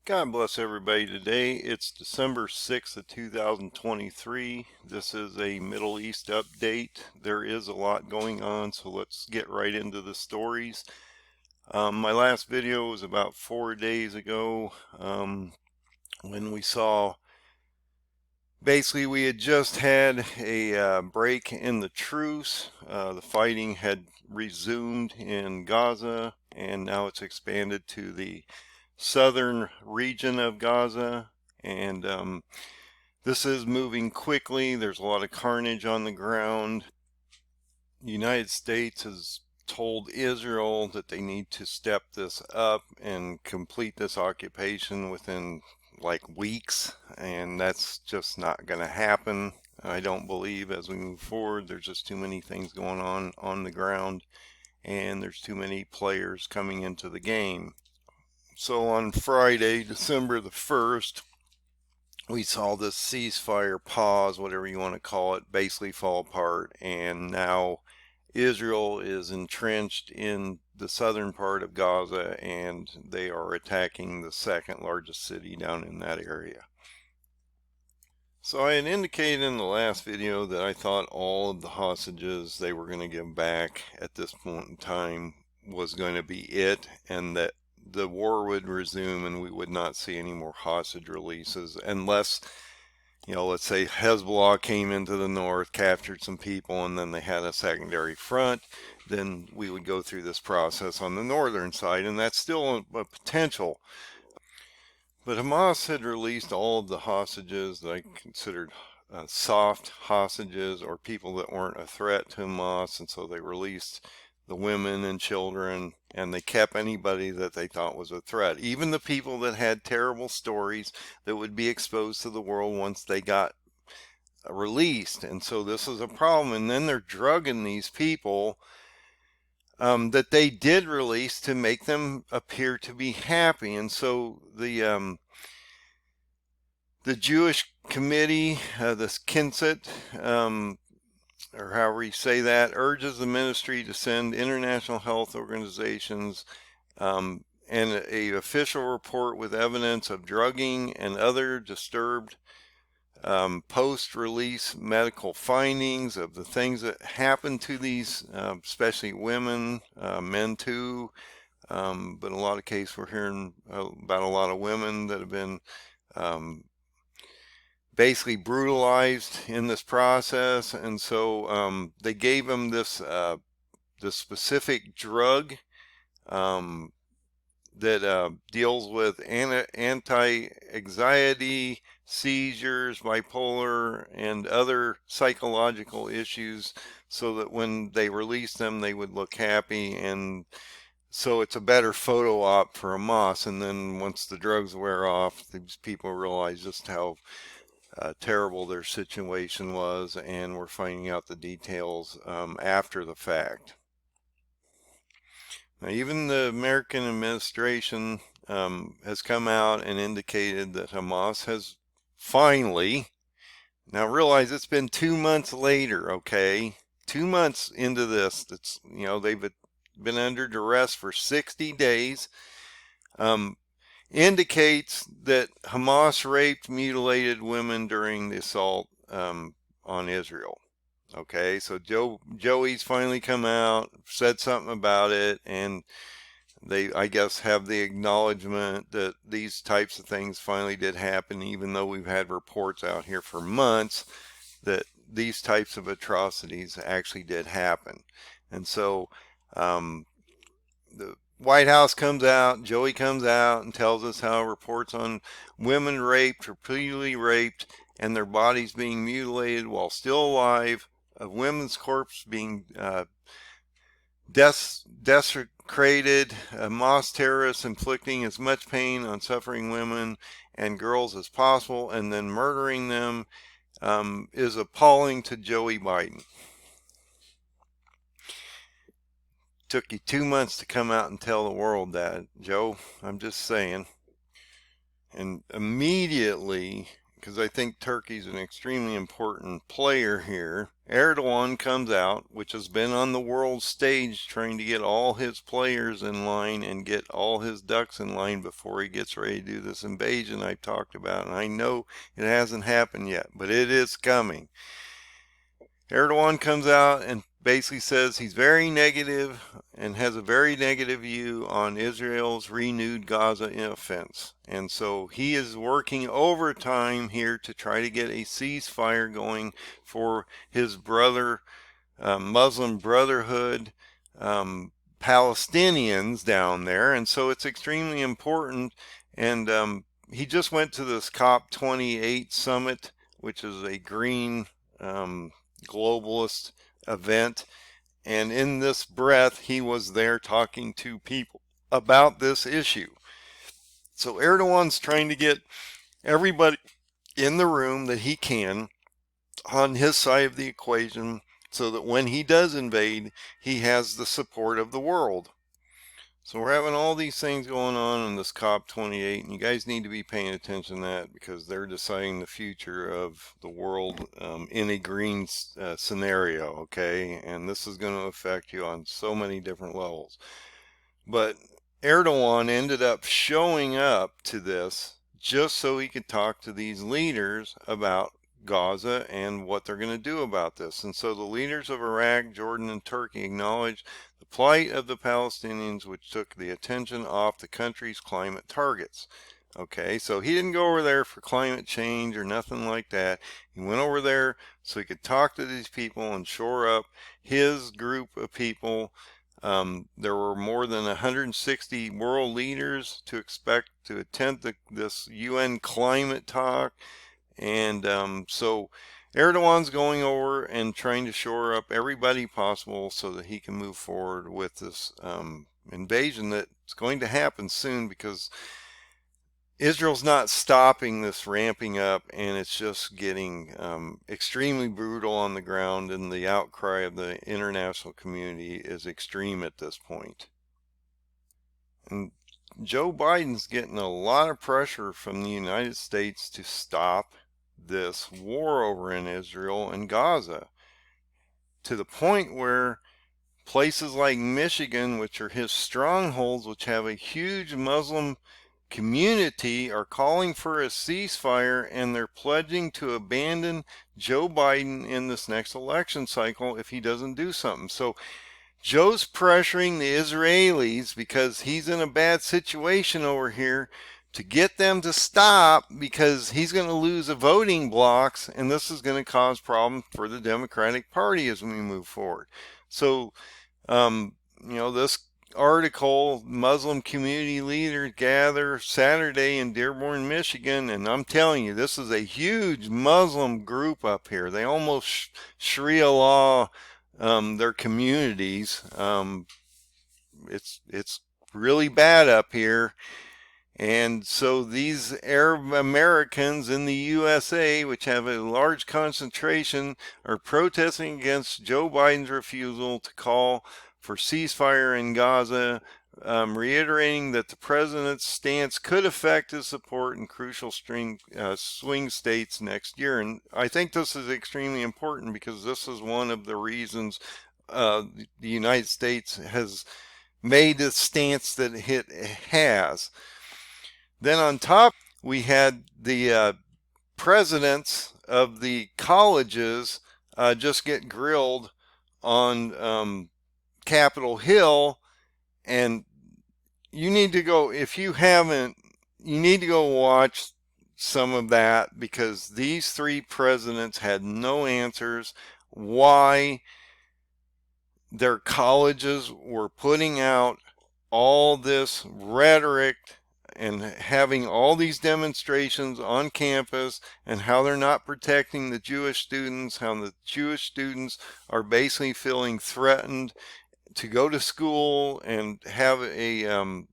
God bless everybody today. It's December 6th of 2023. This is a Middle East update. There is a lot going on, so let's get right into the stories. My last video was about 4 days ago when we saw basically we had just had a break in the truce. The fighting had resumed in Gaza, and now it's expanded to the southern region of Gaza, and this is moving quickly. There's a lot of carnage on the ground. The United States has told Israel that they need to step this up and complete this occupation within like weeks, and that's just not going to happen. I don't believe as we move forward. There's just too many things going on the ground, and there's too many players coming into the game. So on Friday, December the 1st, we saw this ceasefire pause, whatever you want to call it, basically fall apart. And now Israel is entrenched in the southern part of Gaza, and they are attacking the second largest city down in that area. So I had indicated in the last video that I thought all of the hostages they were going to give back at this point in time was going to be it, and that the war would resume and we would not see any more hostage releases unless, let's say Hezbollah came into the north, captured some people, and then they had a secondary front. Then we would go through this process on the northern side, and that's still a potential. But Hamas had released all of the hostages that I considered soft hostages, or people that weren't a threat to Hamas, and so they released the women and children, and they kept anybody that they thought was a threat, even the people that had terrible stories that would be exposed to the world once they got released. And so this is a problem. And then they're drugging these people that they did release to make them appear to be happy. And so the Jewish committee, this Knesset, or however you say that, urges the ministry to send international health organizations and an official report with evidence of drugging and other disturbed post-release medical findings of the things that happened to these, especially women, men too, but in a lot of cases we're hearing about a lot of women that have been basically brutalized in this process. And so they gave him this specific drug that deals with anti-anxiety, seizures, bipolar, and other psychological issues, so that when they release them they would look happy. And so it's a better photo op for Hamas. And then once the drugs wear off, these people realize just how terrible their situation was, and we're finding out the details after the fact. Now, even the American administration has come out and indicated that Hamas has finally, now realize it's been 2 months later, okay? 2 months into this, it's, they've been under duress for 60 days. Indicates that Hamas raped, mutilated women during the assault on Israel. Okay, so Joey's finally come out, said something about it, and they, I guess, have the acknowledgement that these types of things finally did happen, even though we've had reports out here for months that these types of atrocities actually did happen. And so the White House comes out, Joey comes out and tells us how reports on women raped, repeatedly raped, and their bodies being mutilated while still alive, of women's corpses being desecrated, Hamas terrorists inflicting as much pain on suffering women and girls as possible, and then murdering them, is appalling to Joey Biden. Took you 2 months to come out and tell the world that, Joe. I'm just saying. And immediately because I think Turkey's an extremely important player here. Erdogan comes out, which has been on the world stage trying to get all his players in line and get all his ducks in line before he gets ready to do this invasion I've talked about. And I know it hasn't happened yet, but it is coming. Erdogan comes out and basically says he's very negative and has a very negative view on Israel's renewed Gaza offense. And so he is working overtime here to try to get a ceasefire going for his brother, Muslim Brotherhood, Palestinians down there. And so it's extremely important. And he just went to this COP28 summit, which is a green globalist event, and in this breath he was there talking to people about this issue. So Erdogan's trying to get everybody in the room that he can on his side of the equation so that when he does invade, he has the support of the world. So we're having all these things going on in this COP28, and you guys need to be paying attention to that because they're deciding the future of the world in a green scenario, okay? And this is going to affect you on so many different levels. But Erdogan ended up showing up to this just so he could talk to these leaders about Gaza and what they're going to do about this. And so the leaders of Iraq, Jordan, and Turkey acknowledged the plight of the Palestinians, which took the attention off the country's climate targets. Okay, so he didn't go over there for climate change or nothing like that. He went over there so he could talk to these people and shore up his group of people. There were more than 160 world leaders to expect to attend this UN climate talk. And so Erdogan's going over and trying to shore up everybody possible so that he can move forward with this invasion that's going to happen soon, because Israel's not stopping this ramping up, and it's just getting extremely brutal on the ground, and the outcry of the international community is extreme at this point. And Joe Biden's getting a lot of pressure from the United States to stop this war over in Israel and Gaza, to the point where places like Michigan, which are his strongholds, which have a huge Muslim community, are calling for a ceasefire, and they're pledging to abandon Joe Biden in this next election cycle if he doesn't do something. So Joe's pressuring the Israelis because he's in a bad situation over here to get them to stop, because he's going to lose the voting blocks, and this is going to cause problems for the Democratic Party as we move forward. So, this article, Muslim community leaders gather Saturday in Dearborn, Michigan, and I'm telling you, this is a huge Muslim group up here. They almost Sharia law their communities. It's really bad up here. And so these Arab Americans in the USA, which have a large concentration, are protesting against Joe Biden's refusal to call for ceasefire in Gaza, reiterating that the president's stance could affect his support in crucial swing states next year. And I think this is extremely important, because this is one of the reasons the United States has made the stance that it has. Then on top, we had the presidents of the colleges just get grilled on Capitol Hill, and you need to go, if you haven't, you need to go watch some of that, because these three presidents had no answers why their colleges were putting out all this rhetoric and having all these demonstrations on campus, and how they're not protecting the Jewish students, how the Jewish students are basically feeling threatened to go to school and have a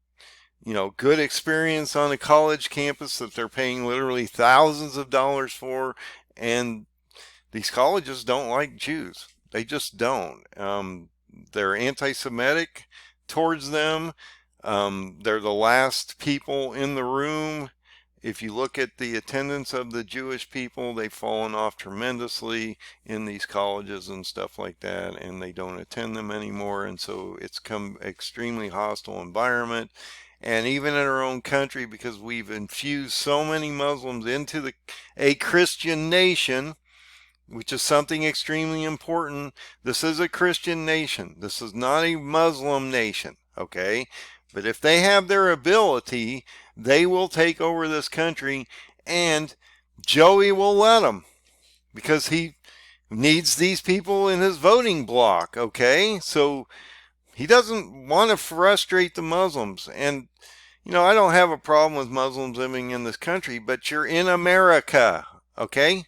good experience on a college campus that they're paying literally thousands of dollars for. And these colleges don't like Jews. They just don't. They're anti-Semitic towards them. They're the last people in the room, If you look at the attendance of the Jewish people, they've fallen off tremendously in these colleges and stuff like that, and they don't attend them anymore, and so it's come extremely hostile environment. And even in our own country, because we've infused so many Muslims into a Christian nation, which is something extremely important. This is a Christian nation. This is not a Muslim nation, okay? But if they have their ability, they will take over this country, and Joey will let them because he needs these people in his voting bloc, okay? So he doesn't want to frustrate the Muslims. And, I don't have a problem with Muslims living in this country, but you're in America, okay?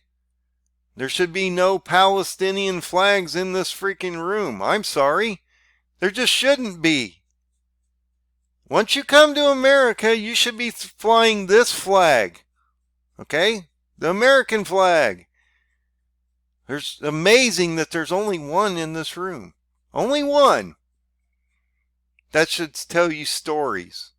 There should be no Palestinian flags in this freaking room. I'm sorry. There just shouldn't be. Once you come to America, you should be flying this flag. Okay? The American flag. It's amazing that there's only one in this room. Only one. That should tell you stories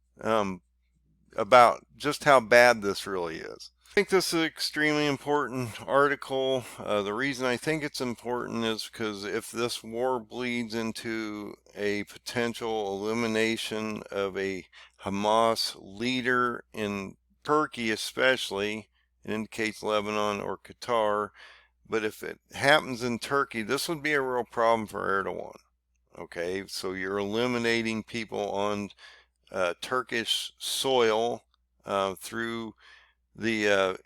about just how bad this really is. I think this is an extremely important article. The reason I think it's important is because if this war bleeds into a potential elimination of a Hamas leader in Turkey especially, it indicates Lebanon or Qatar, but if it happens in Turkey, this would be a real problem for Erdogan. Okay, so you're eliminating people on Turkish soil through the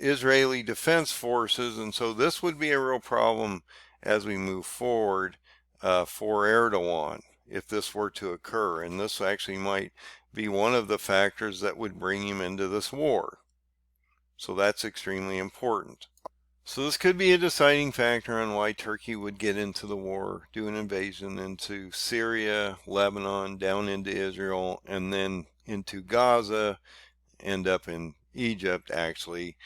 Israeli Defense Forces, and so this would be a real problem as we move forward for Erdogan if this were to occur, and this actually might be one of the factors that would bring him into this war. So that's extremely important. So this could be a deciding factor on why Turkey would get into the war, do an invasion into Syria, Lebanon, down into Israel, and then into Gaza, end up in Egypt actually.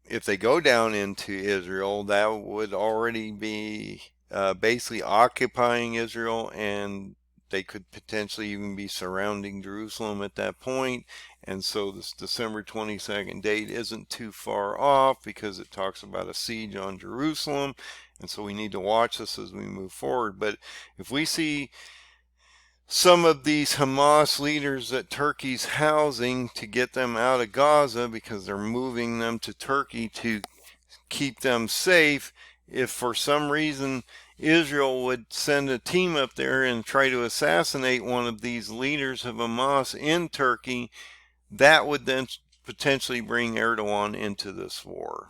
If they go down into Israel, that would already be basically occupying Israel, and they could potentially even be surrounding Jerusalem at that point. And so this December 22nd date isn't too far off because it talks about a siege on Jerusalem. And so we need to watch this as we move forward. But if we see some of these Hamas leaders that Turkey's housing to get them out of Gaza because they're moving them to Turkey to keep them safe, if for some reason Israel would send a team up there and try to assassinate one of these leaders of Hamas in Turkey, that would then potentially bring Erdogan into this war.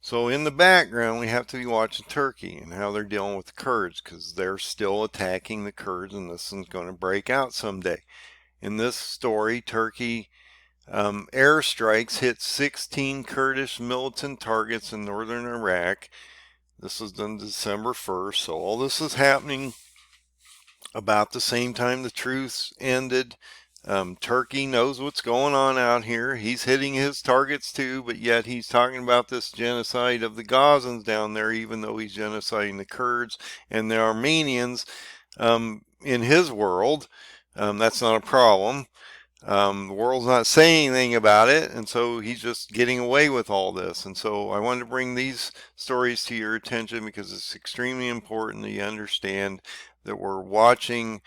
So in the background, we have to be watching Turkey and how they're dealing with the Kurds, because they're still attacking the Kurds, and this is going to break out someday. In this story, Turkey airstrikes hit 16 Kurdish militant targets in northern Iraq. This was done December 1st, so all this is happening about the same time the truce ended. Turkey knows what's going on out here. He's hitting his targets too, but yet he's talking about this genocide of the Gazans down there, even though he's genociding the Kurds and the Armenians. In his world, that's not a problem. The world's not saying anything about it, and so he's just getting away with all this. And so I wanted to bring these stories to your attention because it's extremely important that you understand that we're watching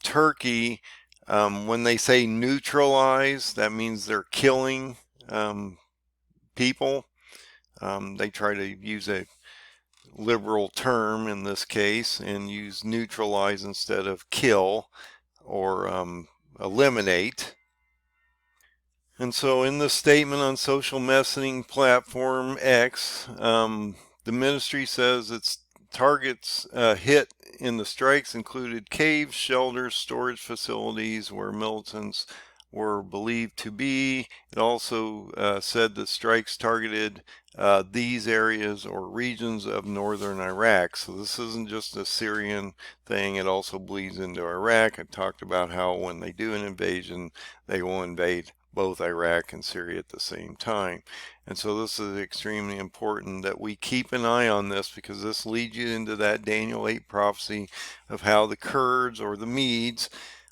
Turkey. When they say neutralize, that means they're killing people. They try to use a liberal term in this case and use neutralize instead of kill or eliminate. And so in the statement on social messaging platform X, the ministry says its targets hit in the strikes included caves, shelters, storage facilities where militants were believed to be. It also said the strikes targeted these areas or regions of northern Iraq. So this isn't just a Syrian thing, it also bleeds into Iraq. I talked about how when they do an invasion, they will invade both Iraq and Syria at the same time. And so this is extremely important that we keep an eye on this, because this leads you into that Daniel 8 prophecy of how the Kurds or the Medes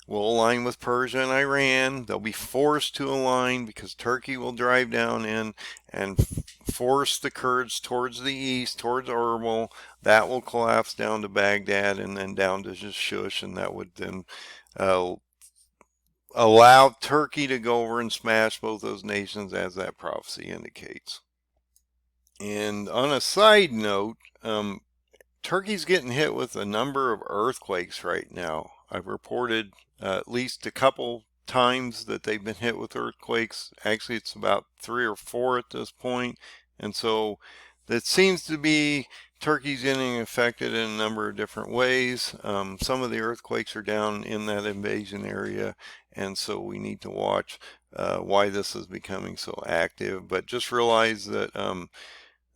will align with Persia and Iran. They'll be forced to align because Turkey will drive down in and force the Kurds towards the east, towards Erbil. That will collapse down to Baghdad and then down to Shush, and that would then uh, allow Turkey to go over and smash both those nations, as that prophecy indicates. And on a side note, Turkey's getting hit with a number of earthquakes right now. I've reported at least a couple times that they've been hit with earthquakes. Actually, it's about 3 or 4 at this point. And so that seems to be Turkey's getting affected in a number of different ways. Some of the earthquakes are down in that invasion area, and so we need to watch why this is becoming so active. But just realize that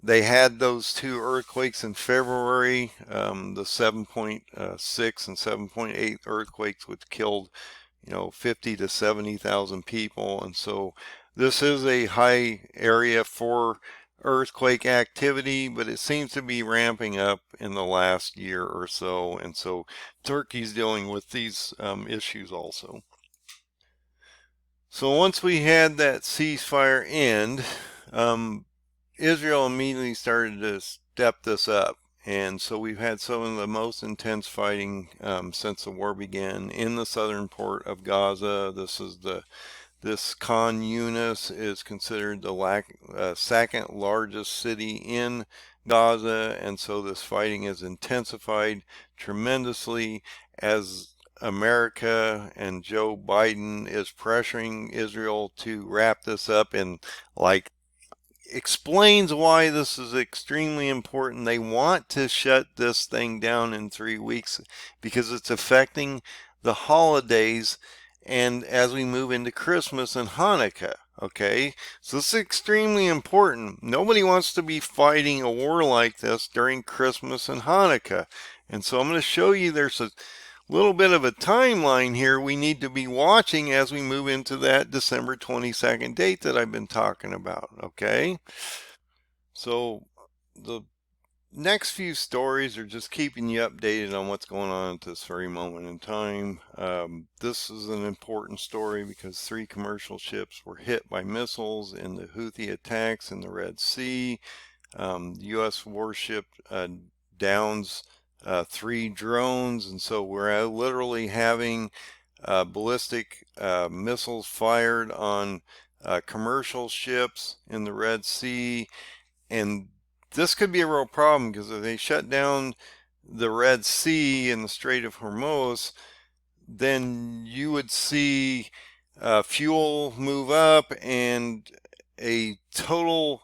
they had those 2 earthquakes in February, the 7.6 and 7.8 earthquakes, which killed, 50 to 70,000 people. And so this is a high area for earthquake activity, but it seems to be ramping up in the last year or so. And so Turkey's dealing with these issues also. So once we had that ceasefire end, Israel immediately started to step this up. And so we've had some of the most intense fighting since the war began in the southern port of Gaza. This Khan Yunis is considered the second largest city in Gaza, and so this fighting has intensified tremendously as America and Joe Biden is pressuring Israel to wrap this up and explains why this is extremely important. They want to shut this thing down in 3 weeks because it's affecting the holidays and as we move into Christmas and Hanukkah. Okay, so this is extremely important. Nobody wants to be fighting a war like this during Christmas and Hanukkah. And so I'm going to show you there's a little bit of a timeline here we need to be watching as we move into that December 22nd date that I've been talking about. Okay, so the next few stories are just keeping you updated on what's going on at this very moment in time. This is an important story because 3 commercial ships were hit by missiles in the Houthi attacks in the Red Sea. The U.S. warship downs 3 drones, and so we're literally having ballistic missiles fired on commercial ships in the Red Sea. And this could be a real problem because if they shut down the Red Sea and the Strait of Hormuz, then you would see fuel move up and a total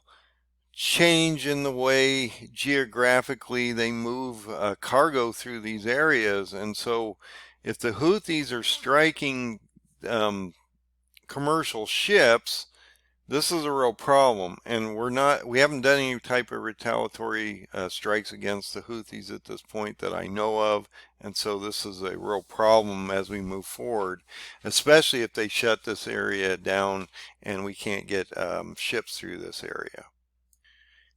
change in the way geographically they move cargo through these areas. And so if the Houthis are striking commercial ships, this is a real problem, and we haven't done any type of retaliatory strikes against the Houthis at this point that I know of, and so this is a real problem as we move forward, especially if they shut this area down and we can't get ships through this area.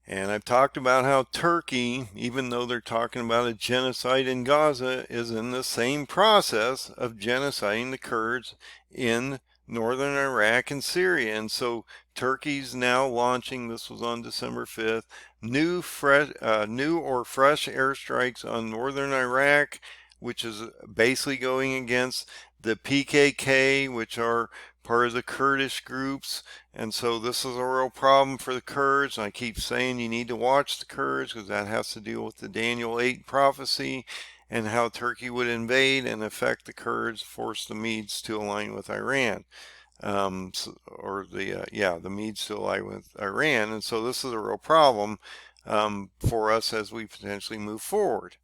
And I've talked about how Turkey, even though they're talking about a genocide in Gaza, is in the same process of genociding the Kurds in northern Iraq and Syria. And so Turkey's now launching, this was on December 5th, new or fresh airstrikes on northern Iraq, which is basically going against the PKK, which are part of the Kurdish groups. And so this is a real problem for the Kurds. And I keep saying you need to watch the Kurds because that has to deal with the Daniel 8 prophecy and how Turkey would invade and affect the Kurds, force the Medes to align with Iran. The Medes to align with Iran. And so this is a real problem for us as we potentially move forward.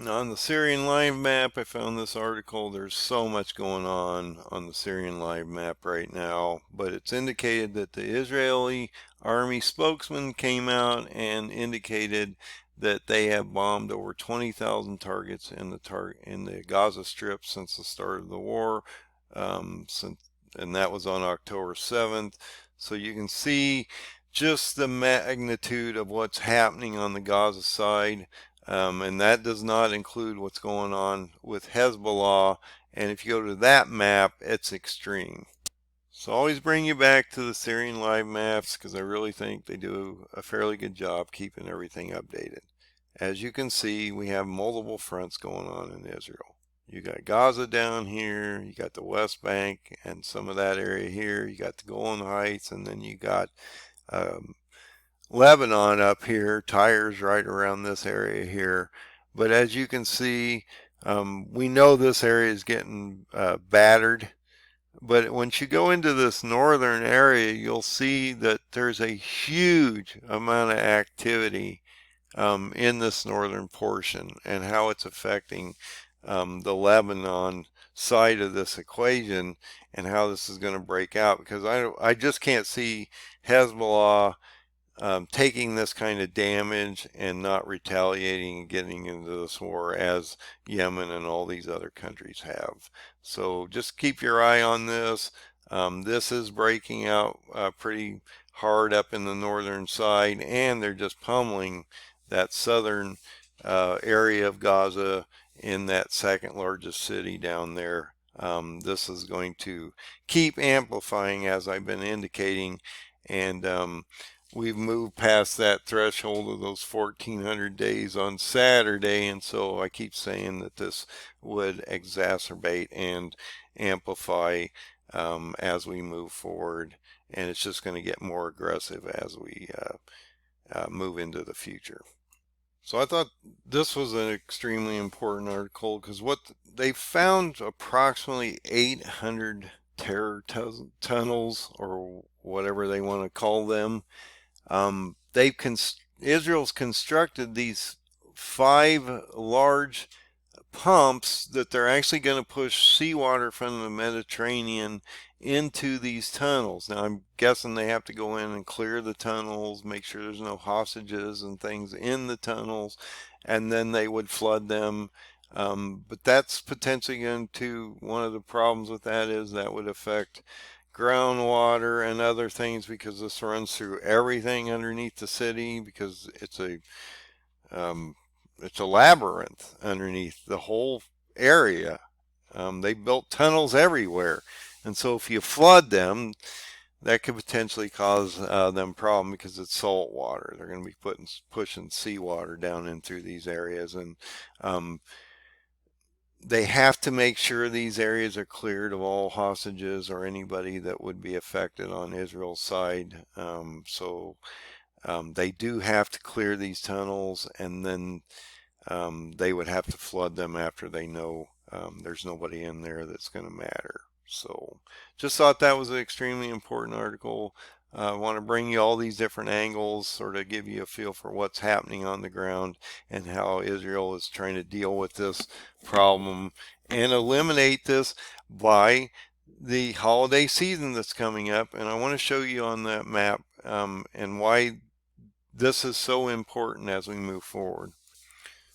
On the Syrian live map, I found this article. There's so much going on the Syrian live map right now, but it's indicated that the Israeli army spokesman came out and indicated that they have bombed over 20,000 targets in the Gaza Strip since the start of the war, and that was on October 7th. So you can see just the magnitude of what's happening on the Gaza side. And that does not include what's going on with Hezbollah. And if you go to that map, it's extreme. So always bring you back to the Syrian live maps because I really think they do a fairly good job keeping everything updated. As you can see, we have multiple fronts going on in Israel. You got Gaza down here, you got the West Bank and some of that area here, you got the Golan Heights, and then you got um, Lebanon up here, tires right around this area here. But as you can see, we know this area is getting battered. But once you go into this northern area, you'll see that there's a huge amount of activity in this northern portion and how it's affecting the Lebanon side of this equation and how this is going to break out, because I just can't see Hezbollah taking this kind of damage and not retaliating and getting into this war as Yemen and all these other countries have. So just keep your eye on this. This is breaking out pretty hard up in the northern side, and they're just pummeling that southern area of Gaza in that second largest city down there. This is going to keep amplifying, as I've been indicating, and we've moved past that threshold of those 1400 days on Saturday, and so I keep saying that this would exacerbate and amplify as we move forward, and it's just going to get more aggressive as we move into the future. So I thought this was an extremely important article because what they found approximately 800 terror tunnels, or whatever they want to call them. Israel's constructed these 5 large pumps that they're actually going to push seawater from the Mediterranean into these tunnels. Now I'm guessing they have to go in and clear the tunnels, make sure there's no hostages and things in the tunnels, and then they would flood them. But that's potentially going to, one of the problems with that is that would affect groundwater and other things, because this runs through everything underneath the city, because it's a labyrinth underneath the whole area. They built tunnels everywhere, and so if you flood them, that could potentially cause them problem, because it's salt water. They're going to be pushing seawater down in through these areas, and they have to make sure these areas are cleared of all hostages or anybody that would be affected on Israel's side. They do have to clear these tunnels, and then they would have to flood them after they know there's nobody in there that's going to matter. So just thought that was an extremely important article. I want to bring you all these different angles, sort of give you a feel for what's happening on the ground and how Israel is trying to deal with this problem and eliminate this by the holiday season that's coming up. And I want to show you on that map and why this is so important as we move forward.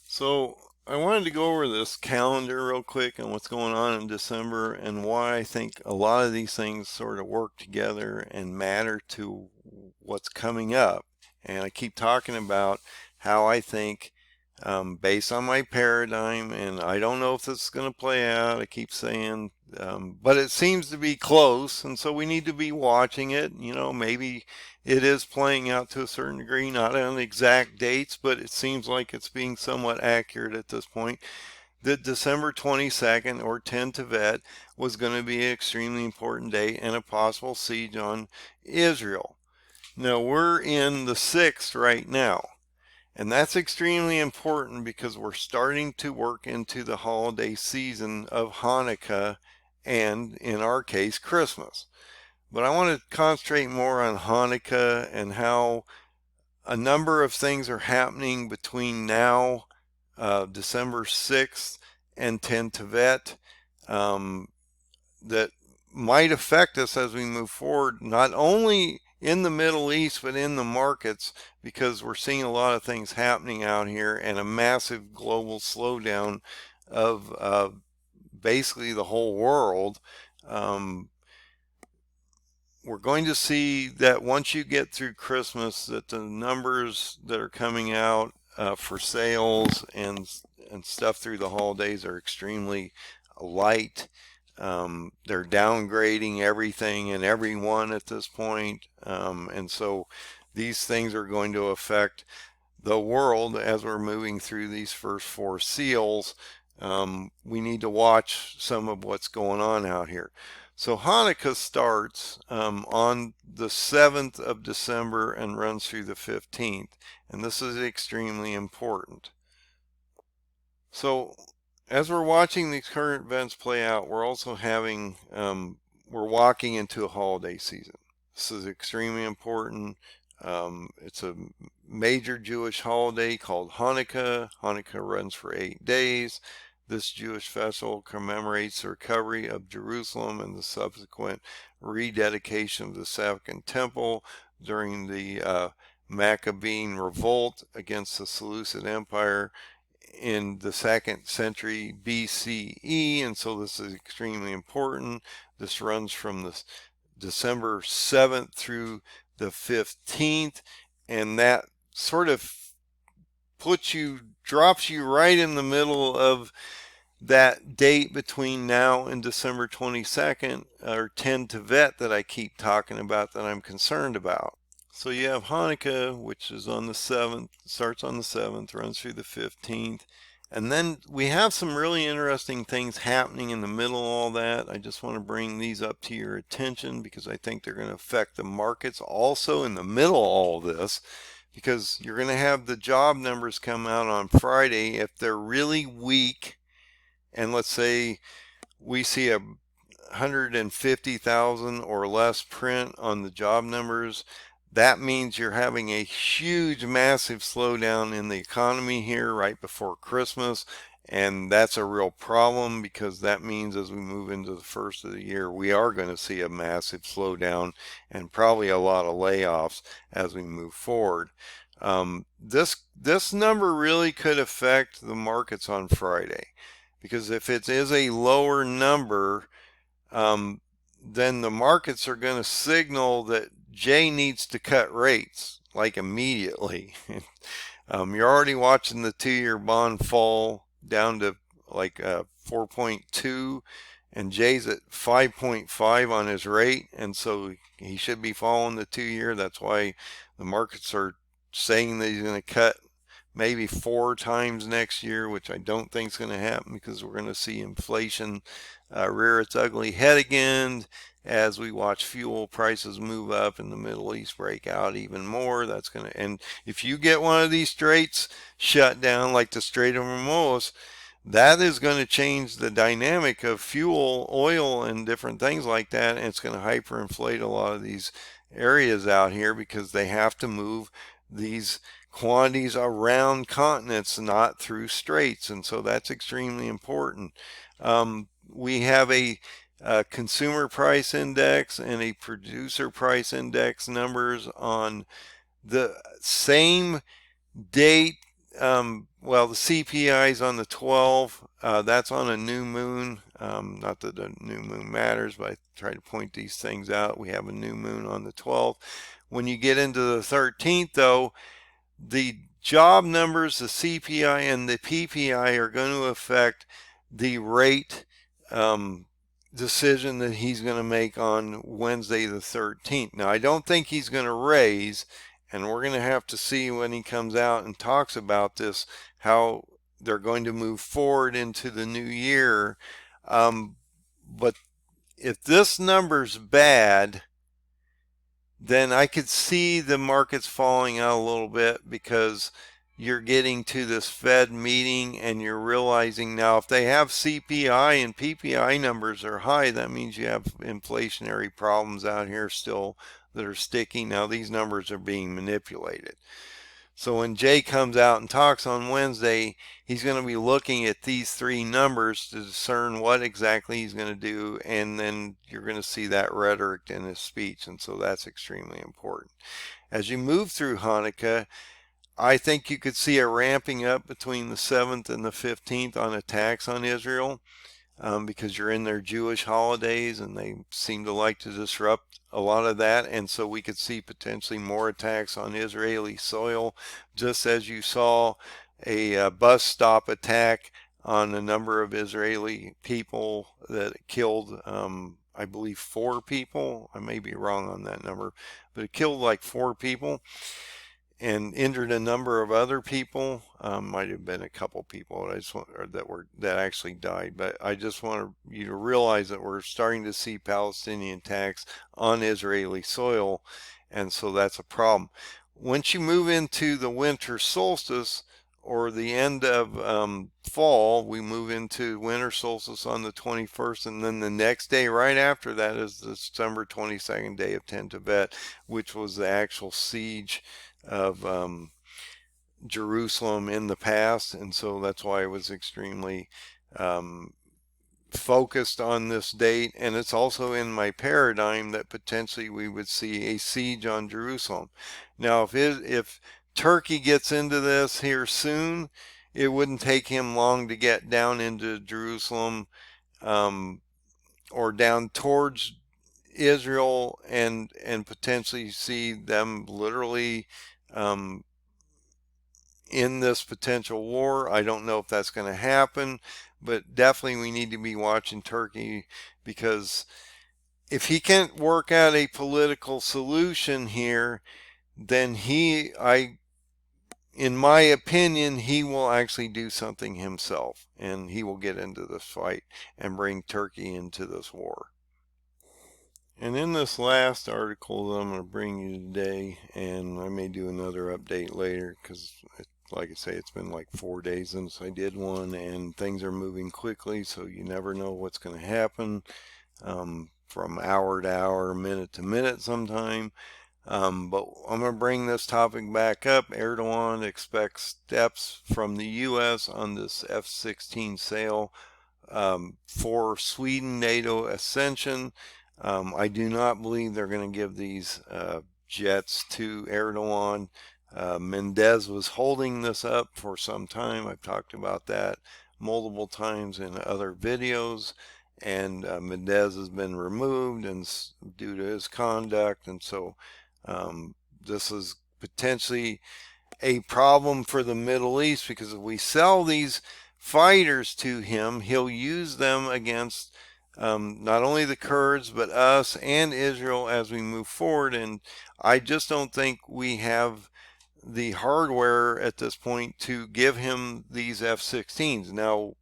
So I wanted to go over this calendar real quick and what's going on in December, and why I think a lot of these things sort of work together and matter to what's coming up. And I keep talking about how I think, based on my paradigm, and I don't know if this is going to play out, I keep saying, but it seems to be close, and so we need to be watching it. You know, maybe it is playing out to a certain degree, not on exact dates, but it seems like it's being somewhat accurate at this point, that December 22nd, or 10 Tevet, was going to be an extremely important date and a possible siege on Israel. Now we're in the 6th right now, and that's extremely important because we're starting to work into the holiday season of Hanukkah and, in our case, Christmas. But I want to concentrate more on Hanukkah and how a number of things are happening between now, December 6th, and 10 Tevet, that might affect us as we move forward, not only in the Middle East, but in the markets, because we're seeing a lot of things happening out here and a massive global slowdown of basically the whole world. We're going to see that once you get through Christmas, that the numbers that are coming out for sales and stuff through the holidays are extremely light. They're downgrading everything and everyone at this point, and so these things are going to affect the world as we're moving through these first four seals. We need to watch some of what's going on out here. So Hanukkah starts on the 7th of December and runs through the 15th, and this is extremely important. So as we're watching these current events play out, we're also having, we're walking into a holiday season. This is extremely important. It's a major Jewish holiday called Hanukkah. Hanukkah runs for 8 days. This Jewish festival commemorates the recovery of Jerusalem and the subsequent rededication of the Second Temple during the Maccabean revolt against the Seleucid Empire in the 2nd century BCE, and so this is extremely important. This runs from the December 7th through the 15th, and that sort of drops you right in the middle of that date between now and December 22nd, or 10 Tevet, that I keep talking about, that I'm concerned about. So you have Hanukkah, which is on the 7th, starts on the 7th, runs through the 15th. And then we have some really interesting things happening in the middle of all that. I just want to bring these up to your attention because I think they're going to affect the markets also in the middle of all this, because you're going to have the job numbers come out on Friday. If they're really weak, and let's say we see a 150,000 or less print on the job numbers, that means you're having a huge, massive slowdown in the economy here right before Christmas. And that's a real problem, because that means as we move into the first of the year, we are going to see a massive slowdown and probably a lot of layoffs as we move forward. This number really could affect the markets on Friday, because if it is a lower number, then the markets are going to signal that Jay needs to cut rates like immediately. You're already watching the 2-year bond fall down to like 4.2, and Jay's at 5.5 on his rate, and so he should be following the 2-year. That's why the markets are saying that he's going to cut maybe 4 times next year, which I don't think is going to happen, because we're going to see inflation rear its ugly head again as we watch fuel prices move up and the Middle East break out even more. That's going to, and if you get one of these straits shut down, like the Strait of Hormuz, that is going to change the dynamic of fuel, oil, and different things like that, and it's going to hyperinflate a lot of these areas out here, because they have to move these quantities around continents, not through straits, and so that's extremely important. We have a consumer price index and a producer price index numbers on the same date. Well, the CPI is on the 12th. That's on a new moon. Not that a new moon matters, but I try to point these things out. We have a new moon on the 12th. When you get into the 13th, though, the job numbers, the CPI and the PPI, are going to affect the rate decision that he's going to make on Wednesday the 13th. Now, I don't think he's going to raise, and we're going to have to see when he comes out and talks about this, how they're going to move forward into the new year. But if this number's bad, then I could see the markets falling out a little bit, because you're getting to this Fed meeting and you're realizing now, if they have CPI and PPI numbers are high, that means you have inflationary problems out here still that are sticky. Now these numbers are being manipulated. So when Jay comes out and talks on Wednesday, he's going to be looking at these 3 numbers to discern what exactly he's going to do, and then you're going to see that rhetoric in his speech, and so that's extremely important. As you move through Hanukkah, I think you could see a ramping up between the 7th and the 15th on attacks on Israel. because you're in their Jewish holidays and they seem to like to disrupt a lot of that. And so we could see potentially more attacks on Israeli soil, just as you saw a bus stop attack on a number of Israeli people that killed, I believe, 4 people. I may be wrong on that number, but it killed like 4 people and injured a number of other people. Might have been a couple people that actually died, but I just want you to realize that we're starting to see Palestinian attacks on Israeli soil, and so that's a problem. Once you move into the winter solstice or the end of fall, we move into winter solstice on the 21st, and then the next day right after that is the December 22nd day of Tebet, which was the actual siege of Jerusalem in the past, and so that's why I was extremely focused on this date. And it's also in my paradigm that potentially we would see a siege on Jerusalem. Now, if Turkey gets into this here soon, it wouldn't take him long to get down into Jerusalem, or down towards Israel, and potentially see them literally in this potential war. I don't know if that's going to happen, but definitely we need to be watching Turkey, because if he can't work out a political solution here, then in my opinion, he will actually do something himself, and he will get into this fight and bring Turkey into this war. And in this last article that I'm going to bring you today, and I may do another update later, because like I say, it's been like 4 days since I did one, and things are moving quickly, so you never know what's going to happen from hour to hour, minute to minute sometime. But I'm going to bring this topic back up. Erdogan expects steps from the U.S. on this F-16 sale for Sweden NATO ascension. I do not believe they're going to give these jets to Erdogan. Mendez was holding this up for some time. I've talked about that multiple times in other videos, and Mendez has been removed and due to his conduct, and so this is potentially a problem for the Middle East, because if we sell these fighters to him, he'll use them against not only the Kurds but us and Israel as we move forward. And I just don't think we have the hardware at this point to give him these F-16s. Now,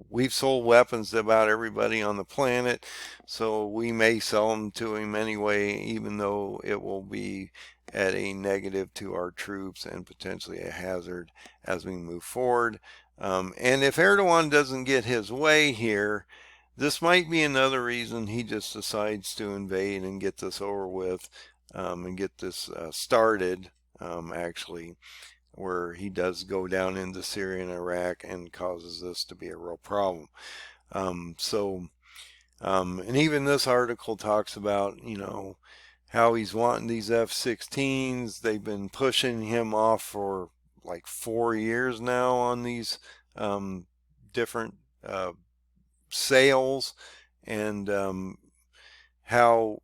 we've sold weapons to about everybody on the planet, so we may sell them to him anyway, even though it will be at a negative to our troops and potentially a hazard as we move forward. And if Erdogan doesn't get his way here, this might be another reason he just decides to invade and get this over with, and get this started, actually, where he does go down into Syria and Iraq and causes this to be a real problem. And even this article talks about, how he's wanting these F-16s. They've been pushing him off for like 4 years now on these different sales, and how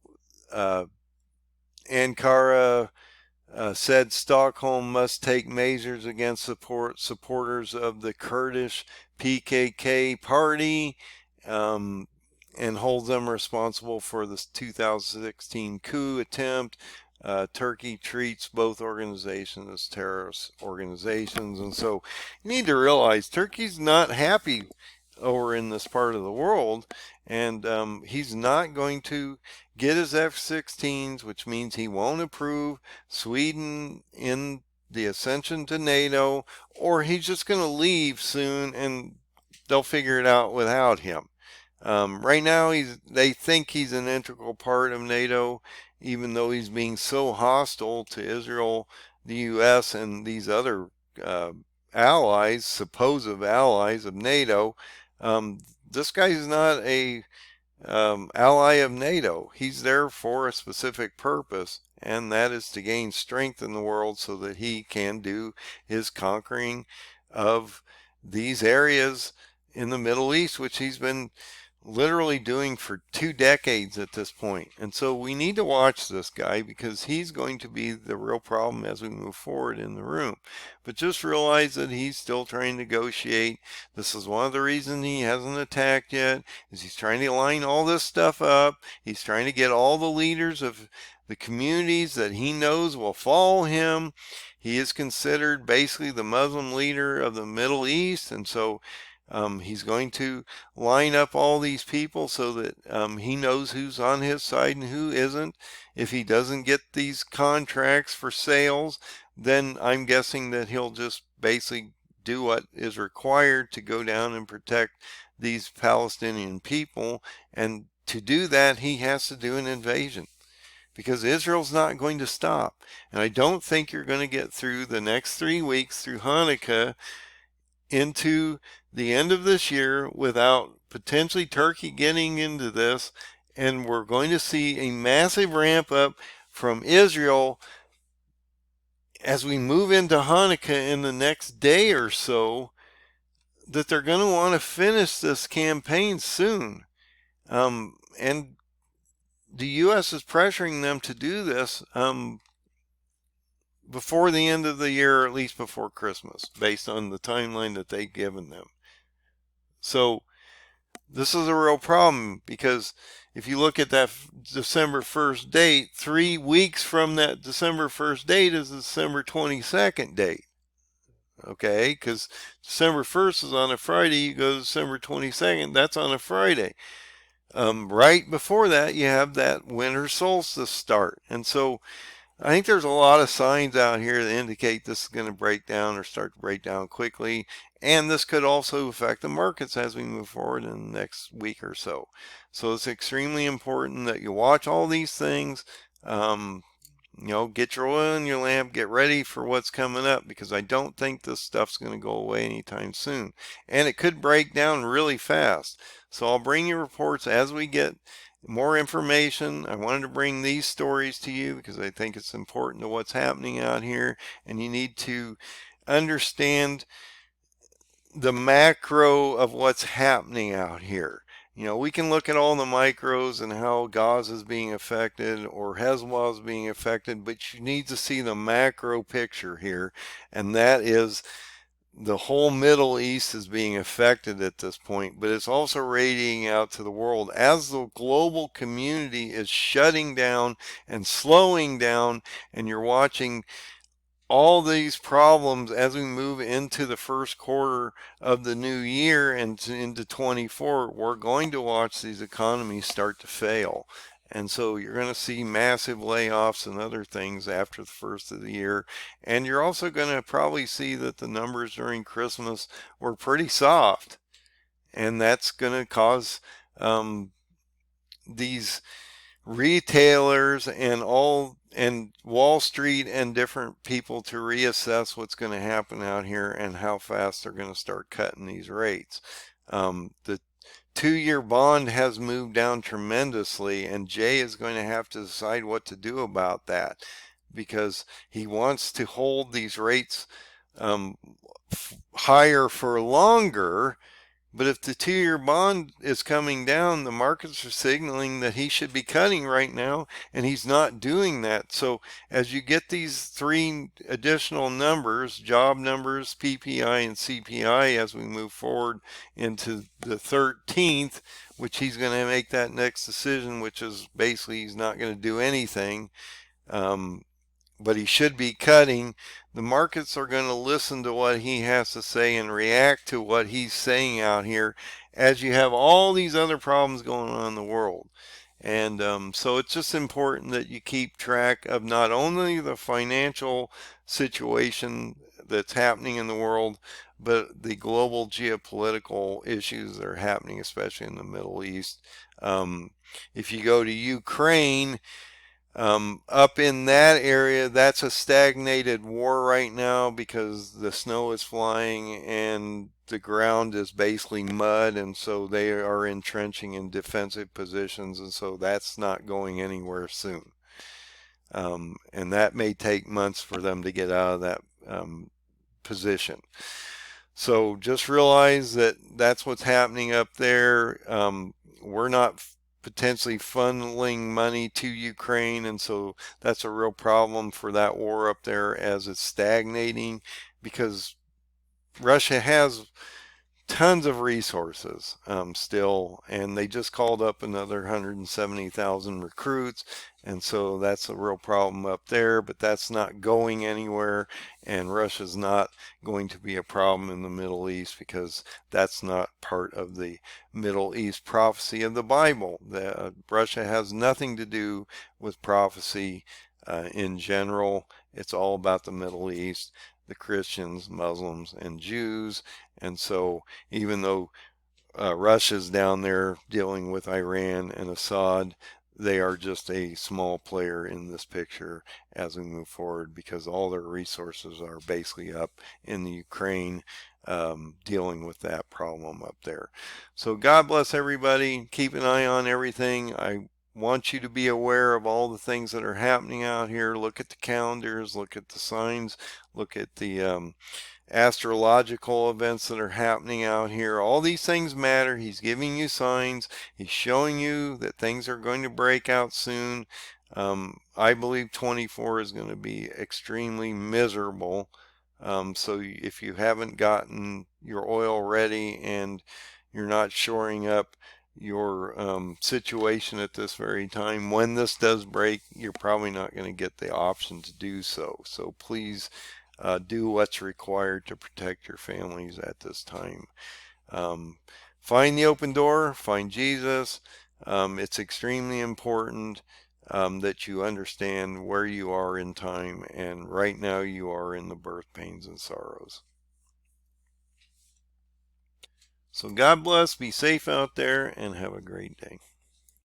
ANKARA said Stockholm must take measures against supporters of the Kurdish PKK party, and holds them responsible for the 2016 coup attempt. Turkey treats both organizations as terrorist organizations, and so you need to realize Turkey's not happy over in this part of the world, and he's not going to get his F-16s, which means he won't approve Sweden in the ascension to NATO, or he's just going to leave soon and they'll figure it out without him. Right now, they think he's an integral part of NATO, even though he's being so hostile to Israel, the U.S., and these other allies, supposed allies of NATO. This guy's not a ally of NATO. He's there for a specific purpose, and that is to gain strength in the world so that he can do his conquering of these areas in the Middle East, which he's been literally doing for 2 decades at this point. And so we need to watch this guy because he's going to be the real problem as we move forward in the room. But just realize that he's still trying to negotiate. This is one of the reasons he hasn't attacked yet, is he's trying to line all this stuff up. He's trying to get all the leaders of the communities that he knows will follow him. He is considered basically the Muslim leader of the Middle East, and so he's going to line up all these people so that he knows who's on his side and who isn't. If he doesn't get these contracts for sales, then I'm guessing that he'll just basically do what is required to go down and protect these Palestinian people. And to do that, he has to do an invasion, because Israel's not going to stop. And I don't think you're going to get through the next 3 weeks through Hanukkah into the end of this year without potentially Turkey getting into this, and we're going to see a massive ramp up from Israel as we move into Hanukkah in the next day or so, that they're going to want to finish this campaign soon. And the U.S. is pressuring them to do this before the end of the year, or at least before Christmas, based on the timeline that they've given them. So this is a real problem, because if you look at that December 1st date, 3 weeks from that December 1st date is the December 22nd date. Okay, because December 1st is on a Friday, you go to December 22nd, that's on a Friday. Right before that, you have that winter solstice start. And so I think there's a lot of signs out here that indicate this is going to break down or start to break down quickly. And this could also affect the markets as we move forward in the next week or so. So it's extremely important that you watch all these things. Get your oil in your lamp, get ready for what's coming up, because I don't think this stuff's going to go away anytime soon. And it could break down really fast. So I'll bring you reports as we get more information. I wanted to bring these stories to you because I think it's important to what's happening out here, and you need to understand the macro of what's happening out here. We can look at all the micros and how Gaza is being affected or Hezbollah is being affected, but you need to see the macro picture here, and that is the whole Middle East is being affected at this point, but it's also radiating out to the world as the global community is shutting down and slowing down, and you're watching all these problems as we move into the first quarter of the new year and into 24. We're going to watch these economies start to fail. And so you're going to see massive layoffs and other things after the first of the year. And you're also going to probably see that the numbers during Christmas were pretty soft. And that's going to cause these retailers and Wall Street and different people to reassess what's going to happen out here and how fast they're going to start cutting these rates. The 2-year bond has moved down tremendously, and Jay is going to have to decide what to do about that, because he wants to hold these rates higher for longer. But if the 2-year bond is coming down, the markets are signaling that he should be cutting right now, and he's not doing that. So as you get these 3 additional numbers, job numbers, PPI and CPI, as we move forward into the 13th, which he's going to make that next decision, which is basically he's not going to do anything. But he should be cutting. The markets are going to listen to what he has to say and react to what he's saying out here, as you have all these other problems going on in the world. And so it's just important that you keep track of not only the financial situation that's happening in the world, but the global geopolitical issues that are happening, especially in the Middle East. If you go to Ukraine, up in that area, that's a stagnated war right now because the snow is flying and the ground is basically mud, and so they are entrenching in defensive positions, and so that's not going anywhere soon. And that may take months for them to get out of that position. So just realize that that's what's happening up there. We're not potentially funneling money to Ukraine, and so that's a real problem for that war up there as it's stagnating, because Russia has tons of resources still, and they just called up another 170,000 recruits, and so that's a real problem up there, but that's not going anywhere, and Russia's not going to be a problem in the Middle East because that's not part of the Middle East prophecy of the Bible. Russia has nothing to do with prophecy in general. It's all about the Middle East, the Christians, Muslims, and Jews. And so even though Russia's down there dealing with Iran and Assad, they are just a small player in this picture as we move forward, because all their resources are basically up in the Ukraine, dealing with that problem up there. So God bless everybody. Keep an eye on everything. I want you to be aware of all the things that are happening out here. Look at the calendars, look at the signs, look at the astrological events that are happening out here. All these things matter. He's giving you signs. He's showing you that things are going to break out soon. I believe 24 is going to be extremely miserable. So if you haven't gotten your oil ready and you're not shoring up your situation at this very time, when this does break, you're probably not going to get the option to do so. So please do what's required to protect your families at this time. Find the open door, find Jesus. It's extremely important that you understand where you are in time, and right now you are in the birth pains and sorrows. So God bless, be safe out there, and have a great day.